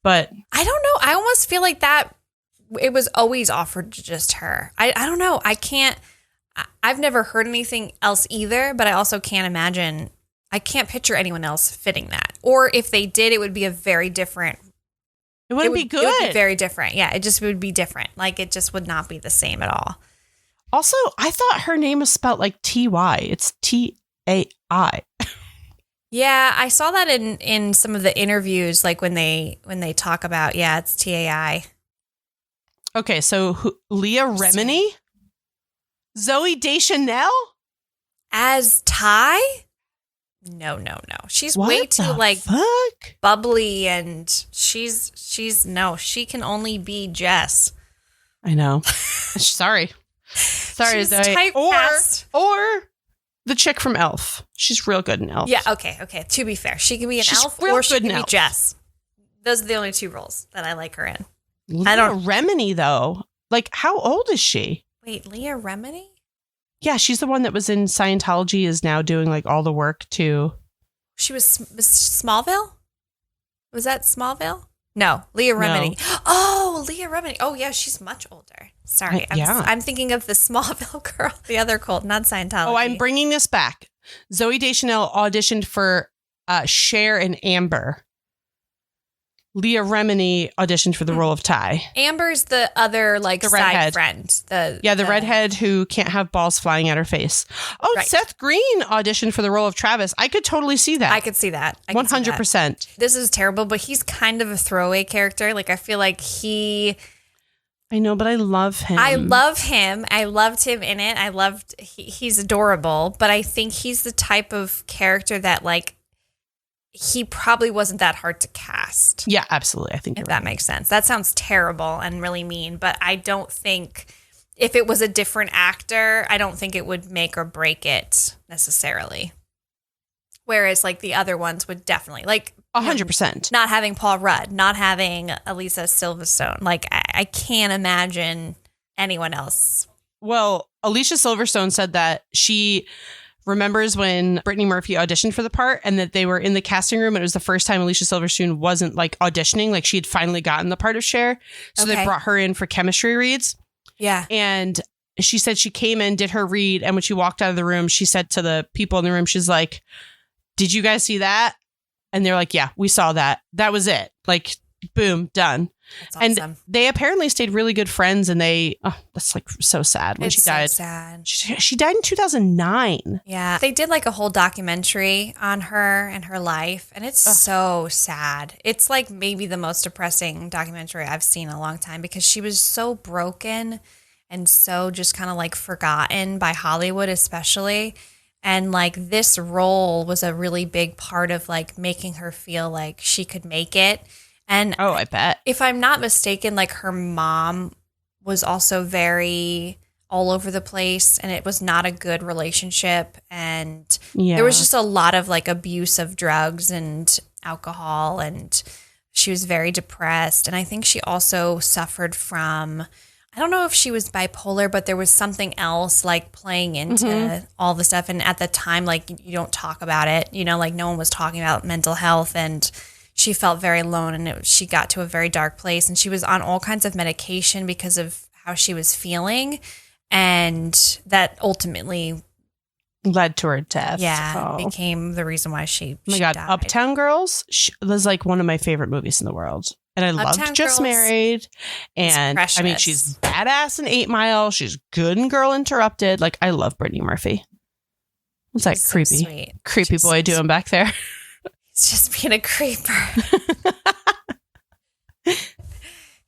but I don't know. I almost feel like that it was always offered to just her. I don't know. I've never heard anything else either, but I also can't imagine. I can't picture anyone else fitting that. Or if they did, it would be a very different. It wouldn't be good. It would be very different. Yeah, it just would be different. Like it just would not be the same at all. Also, I thought her name was spelled like T-Y. It's T-A-I. Yeah, I saw that in some of the interviews, like when they talk about, it's T-A-I. Okay, so Leah Remini? Zoe Deschanel? As Ty? No. She's What way too the like fuck? bubbly, and she's no. She can only be Jess. I know. Sorry, She's Zoe. typecast. Or the chick from Elf. She's real good in Elf. Yeah. Okay. To be fair, she can be an She's elf, real or she good can in be Elf. Jess. Those are the only two roles that I like her in. Leah Remini, though. Like, how old is she? Wait, Leah Remini? Yeah, she's the one that was in Scientology, is now doing like all the work to. She was Smallville? Was that Smallville? No, Leah Remini. No. Oh, Leah Remini. Oh, yeah, she's much older. Sorry. I'm thinking of the Smallville girl, the other cult, not Scientology. Oh, I'm bringing this back. Zooey Deschanel auditioned for Cher and Amber. Leah Remini auditioned for the role of Ty. Amber's the other, like, The side redhead. friend. The redhead who can't have balls flying at her face. Oh, Right. Seth Green auditioned for the role of Travis. I could totally see that. I could see that. I could see that. 100%. This is terrible, but he's kind of a throwaway character. Like, I feel like I know, but I love him. I love him. I loved him in it. He's adorable, but I think he's the type of character that, like, he probably wasn't that hard to cast. Yeah, absolutely. I think If that makes sense. That sounds terrible and really mean, but I don't think if it was a different actor, I don't think it would make or break it necessarily. Whereas, like, the other ones would definitely, like, 100%. not having Paul Rudd, not having Elisa Silverstone. Like, I can't imagine anyone else. Well, Alicia Silverstone said that she remembers when Brittany Murphy auditioned for the part and that they were in the casting room. And it was the first time Alicia Silverstone wasn't, like, auditioning. Like, she had finally gotten the part of Cher. So they brought her in for chemistry reads. Yeah. And she said she came in, did her read. And when she walked out of the room, she said to the people in the room, she's like, "Did you guys see that?" And they're like, "Yeah, we saw that. That was it. Like, boom, done." That's awesome. And they apparently stayed really good friends. And that's, like, so sad when she died. So sad. She died in 2009. Yeah. They did, like, a whole documentary on her and her life, and it's so sad. It's, like, maybe the most depressing documentary I've seen in a long time because she was so broken and so just kind of, like, forgotten by Hollywood especially. And, like, this role was a really big part of, like, making her feel like she could make it. And I bet. if I'm not mistaken, like, her mom was also very all over the place, and it was not a good relationship. And there was just a lot of, like, abuse of drugs and alcohol, and she was very depressed. And I think she also suffered from, I don't know if she was bipolar, but there was something else, like, playing into all the stuff. And at the time, like, you don't talk about it, you know, like, no one was talking about mental health, and she felt very alone, and she got to a very dark place, and she was on all kinds of medication because of how she was feeling. And that ultimately led to her death. became the reason why she Oh my God. died. Uptown Girls was, like, one of my favorite movies in the world. And I loved Uptown Just Girls Married. And I mean, precious. she's badass in 8 Mile. She's good in Girl Interrupted. Like, I love Brittany Murphy. What's that She's so creepy sweet. creepy She's boy so doing back there? He's just being a creeper.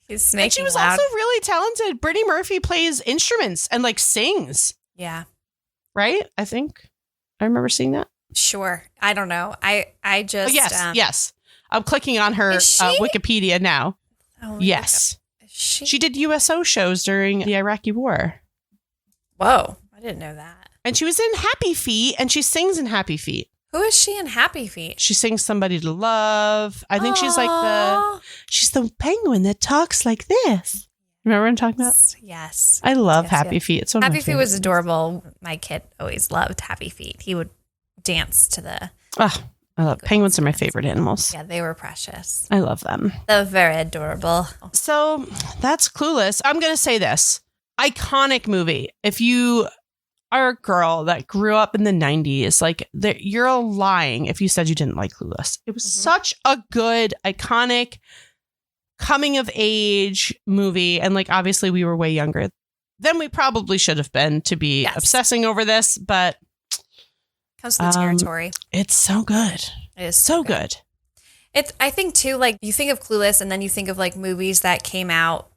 He's making And she was loud. also really talented. Brittany Murphy plays instruments and, like, sings, Yeah, right? I think I remember seeing that. sure. I don't know. I just Yes. I'm clicking on her Is she? Wikipedia now. Oh, Yes. She did USO shows during the Iraqi War. Whoa, I didn't know that. And she was in Happy Feet, and she sings in Happy Feet. Who is she in Happy Feet? She sings Somebody to Love. I think she's like Aw. she's the penguin that talks like this. Remember what I'm talking about? Yes. I love Yes, Happy yes. Feet. It's one of my Happy Feet favorite was things. adorable. My kid always loved Happy Feet. He would dance to the. Oh, I love penguins are my favorite animals. Yeah, they were precious. I love them. They were very adorable. So that's Clueless. I'm going to say this. Iconic movie. If you are a girl that grew up in the 90s, like, you're lying if you said you didn't like Clueless. It was such a good, iconic, coming of age movie. And, like, obviously we were way younger than we probably should have been to be obsessing over this, but Comes to the territory. it's so good. It is So good. It's. I think too. Like, you think of Clueless, and then you think of, like, movies that came out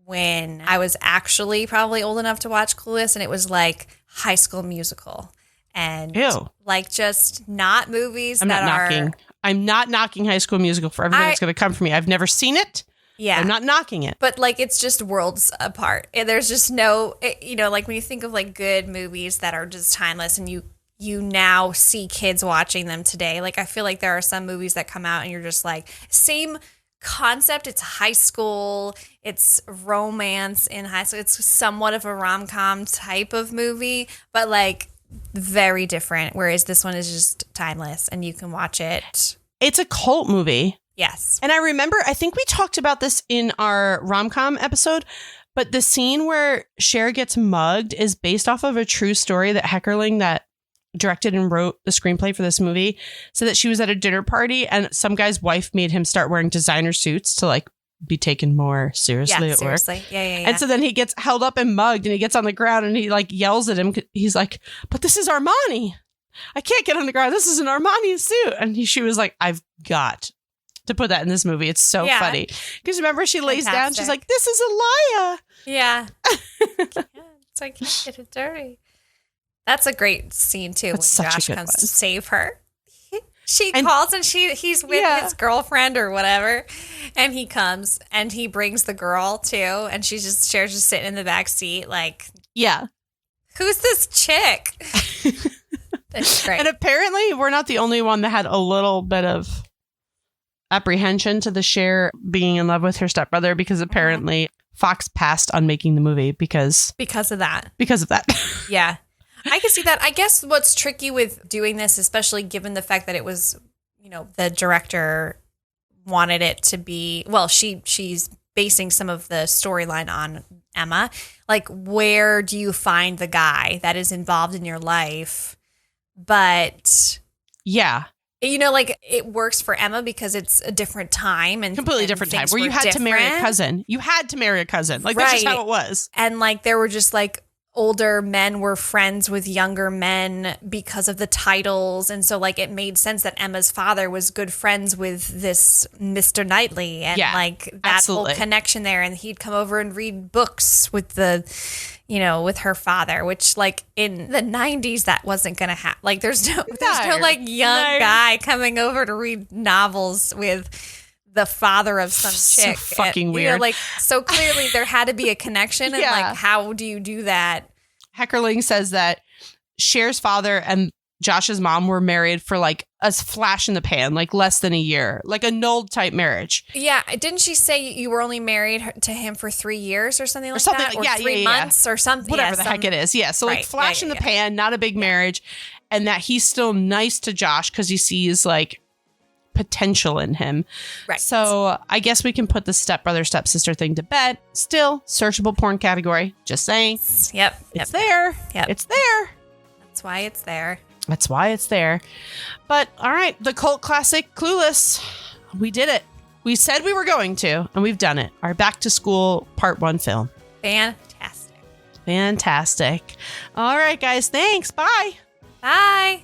when I was actually probably old enough to watch Clueless, and it was like High School Musical, and Ew. like, just not movies I'm that not are. knocking. I'm not knocking High School Musical for everybody that's going to come for me. I've never seen it. Yeah, I'm not knocking it. but, like, it's just worlds apart. And there's just no, you know, like, when you think of, like, good movies that are just timeless, and you now see kids watching them today. Like, I feel like there are some movies that come out and you're just like, same concept. It's high school. It's romance in high school. It's somewhat of a rom-com type of movie, but, like, very different. Whereas this one is just timeless and you can watch it. It's a cult movie. Yes. And I remember, I think we talked about this in our rom-com episode, but the scene where Cher gets mugged is based off of a true story that Heckerling, that directed and wrote the screenplay for this movie, so that she was at a dinner party and some guy's wife made him start wearing designer suits to like be taken more seriously at work. Yeah. And so then he gets held up and mugged and he gets on the ground and he like yells at him. He's like, but this is Armani. I can't get on the ground. This is an Armani suit. And she was like, I've got to put that in this movie. It's so funny. Because remember, she lays down. She's like, this is Elia. Yeah. It's like, get it dirty. That's a great scene, too, That's when Josh comes to save her. She calls and he's with his girlfriend or whatever. And he comes and he brings the girl, too. And Cher's just sitting in the back seat like, yeah, who's this chick? That's great. And apparently we're not the only one that had a little bit of apprehension to the Cher being in love with her stepbrother, because apparently Fox passed on making the movie because of that. Yeah. I can see that. I guess what's tricky with doing this, especially given the fact that it was, the director wanted it to be, well, she's basing some of the storyline on Emma. Like, where do you find the guy that is involved in your life? But yeah, like it works for Emma because it's a different time and completely different time where you had to marry a cousin. You had to marry a cousin. Like, that's just how it was. And like, there were just like older men were friends with younger men because of the titles. And so like, it made sense that Emma's father was good friends with this Mr. Knightley and like that whole connection there. And he'd come over and read books with with her father, which like in the 90s, that wasn't going to happen. Like there's no like young guy coming over to read novels with the father of some chick. So fucking weird. So clearly there had to be a connection. And like, how do you do that? Heckerling says that Cher's father and Josh's mom were married for like a flash in the pan, like less than a year, like a null type marriage. Yeah. Didn't she say you were only married to him for 3 years or something like that? Or 3 months or something? Whatever the heck it is. Yeah. So like flash in the pan, not a big marriage. And that he's still nice to Josh because he sees like potential in him. Right. So I guess we can put the stepbrother, stepsister thing to bed. Still searchable porn category. Just saying. Yep. It's there. Yep. It's there. That's why it's there. That's why it's there. But all right, the cult classic Clueless. We did it. We said we were going to, and we've done it. Our back to school part 1 film. Fantastic. All right, guys. Thanks. Bye. Bye.